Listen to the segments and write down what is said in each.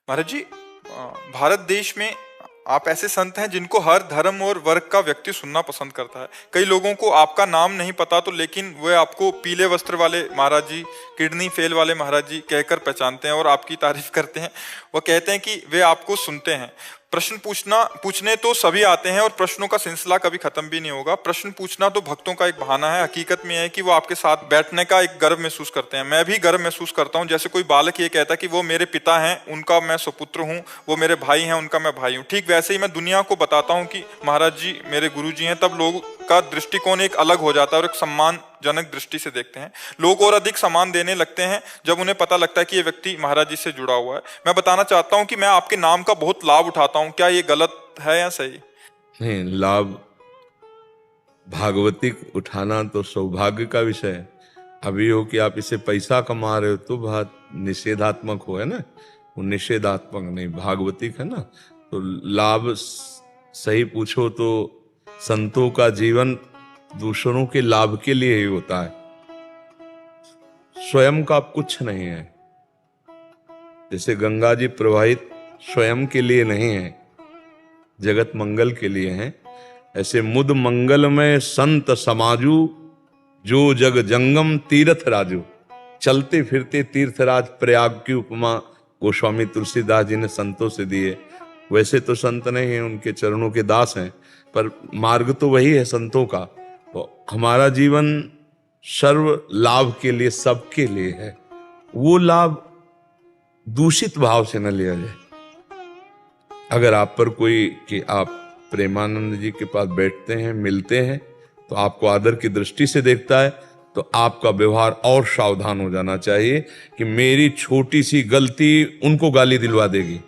महाराज जी, भारत देश में आप ऐसे संत हैं जिनको हर धर्म और वर्ग का व्यक्ति सुनना पसंद करता है। कई लोगों को आपका नाम नहीं पता तो लेकिन वे आपको पीले वस्त्र वाले महाराज जी, किडनी फेल वाले महाराज जी कहकर पहचानते हैं और आपकी तारीफ करते हैं। वह कहते हैं कि वे आपको सुनते हैं। प्रश्न पूछने तो सभी आते हैं और प्रश्नों का सिलसिला कभी खत्म भी नहीं होगा। प्रश्न पूछना तो भक्तों का एक बहाना है। हकीकत में है कि वो आपके साथ बैठने का एक गर्व महसूस करते हैं। मैं भी गर्व महसूस करता हूँ। जैसे कोई बालक ये कहता है कि वो मेरे पिता हैं, उनका मैं सुपुत्र हूँ, वो मेरे भाई हैं, उनका मैं भाई हूँ। ठीक वैसे ही मैं दुनिया को बताता हूँ कि महाराज जी मेरे गुरु जी हैं, तब लोग का दृष्टिकोण एक अलग हो जाता है और एक सम्मानजनक दृष्टि से देखते हैं। लोग और अधिक सम्मान देने लगते हैं जब उन्हें पता लगता है कि ये व्यक्ति महाराज जी से जुड़ा हुआ है। मैं बताना चाहता हूं कि मैं आपके नाम का बहुत लाभ उठाता हूं। क्या ये गलत है या सही? नहीं, लाभ भागवतिक उठाना तो सौभाग्य का विषय है। अभी हो कि आप इसे पैसा कमा रहे हो तो बात निषेधात्मक हो, है ना। वो निषेधात्मक नहीं, भागवतिक है ना। तो लाभ सही पूछो तो संतों का जीवन दूसरों के लाभ के लिए ही होता है, स्वयं का कुछ नहीं है। जैसे गंगा जी प्रवाहित स्वयं के लिए नहीं है, जगत मंगल के लिए है। ऐसे मुद मंगल में संत समाजू, जो जग जंगम तीर्थ राजू। चलते फिरते तीर्थराज प्रयाग की उपमा गोस्वामी तुलसीदास जी ने संतों से दी है। वैसे तो संत नहीं है, उनके चरणों के दास हैं, पर मार्ग तो वही है संतों का। तो हमारा जीवन सर्व लाभ के लिए, सबके लिए है। वो लाभ दूषित भाव से न लिया जाए। अगर आप पर कोई कि आप प्रेमानंद जी के पास बैठते हैं, मिलते हैं, तो आपको आदर की दृष्टि से देखता है, तो आपका व्यवहार और सावधान हो जाना चाहिए कि मेरी छोटी सी गलती उनको गाली दिलवा देगी।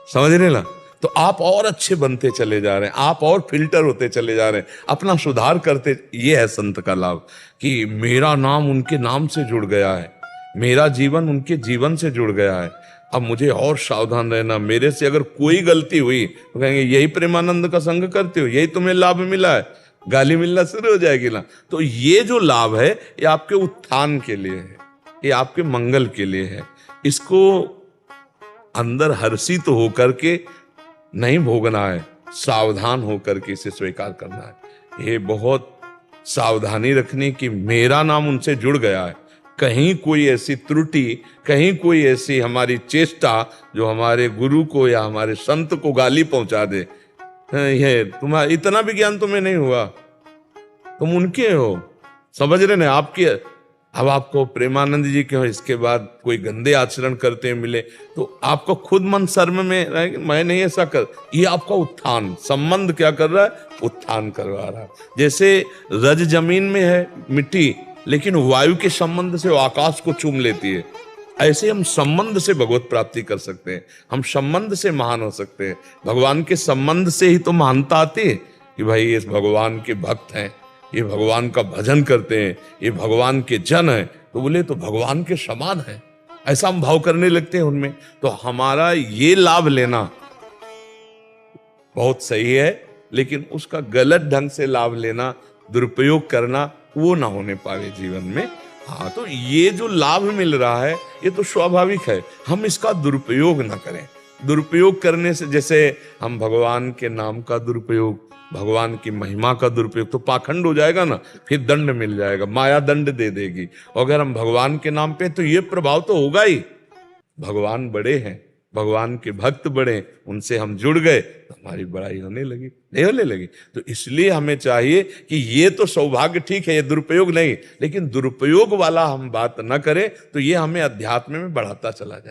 समझ रहे ना। तो आप और अच्छे बनते चले जा रहे हैं, आप और फिल्टर होते चले जा रहे हैं, अपना सुधार करते। ये है संत का लाभ कि मेरा नाम उनके नाम से जुड़ गया है, मेरा जीवन उनके जीवन से जुड़ गया है। अब मुझे और सावधान रहना। मेरे से अगर कोई गलती हुई तो कहेंगे यही प्रेमानंद का संग करते हो, यही तुम्हें लाभ मिला है, गाली मिलना शुरू हो जाएगी ना। तो ये जो लाभ है ये आपके उत्थान के लिए है, ये आपके मंगल के लिए है। इसको अंदर हर्षित होकर के नहीं भोगना है, सावधान होकर के इसे स्वीकार करना है। ये बहुत सावधानी रखनी कि मेरा नाम उनसे जुड़ गया है। कहीं कोई ऐसी त्रुटि, कहीं कोई ऐसी हमारी चेष्टा जो हमारे गुरु को या हमारे संत को गाली पहुंचा दे, ये तुम्हारा इतना भी ज्ञान तुम्हें नहीं हुआ, तुम उनके हो। समझ रहे ना आपके। अब आपको प्रेमानंद जी के हो, इसके बाद कोई गंदे आचरण करते हैं मिले तो आपको खुद मन शर्म में रहे, मैं नहीं ऐसा कर। ये आपका उत्थान, संबंध क्या कर रहा है? उत्थान करवा रहा है। जैसे रज जमीन में है मिट्टी, लेकिन वायु के संबंध से वो आकाश को चूम लेती है। ऐसे हम संबंध से भगवत प्राप्ति कर सकते हैं, हम संबंध से महान हो सकते हैं। भगवान के संबंध से ही तो महानता आती है कि भाई ये भगवान के भक्त हैं, ये भगवान का भजन करते हैं, ये भगवान के जन हैं, तो बोले तो भगवान के समान है, ऐसा हम भाव करने लगते हैं उनमें। तो हमारा ये लाभ लेना बहुत सही है, लेकिन उसका गलत ढंग से लाभ लेना, दुरुपयोग करना, वो ना होने पावे जीवन में। हाँ, तो ये जो लाभ मिल रहा है ये तो स्वाभाविक है, हम इसका दुरुपयोग ना करें। दुरुपयोग करने से, जैसे हम भगवान के नाम का दुरुपयोग, भगवान की महिमा का दुरुपयोग, तो पाखंड हो जाएगा ना, फिर दंड मिल जाएगा, माया दंड दे देगी। अगर हम भगवान के नाम पे, तो ये प्रभाव तो होगा ही। भगवान बड़े हैं, भगवान के भक्त बड़े, उनसे हम जुड़ गए तो हमारी बड़ाई होने लगी, नहीं होने लगी। तो इसलिए हमें चाहिए कि ये तो सौभाग्य ठीक है, ये दुरुपयोग नहीं, लेकिन दुरुपयोग वाला हम बात न करें, तो ये हमें अध्यात्म में बढ़ाता चला जाए।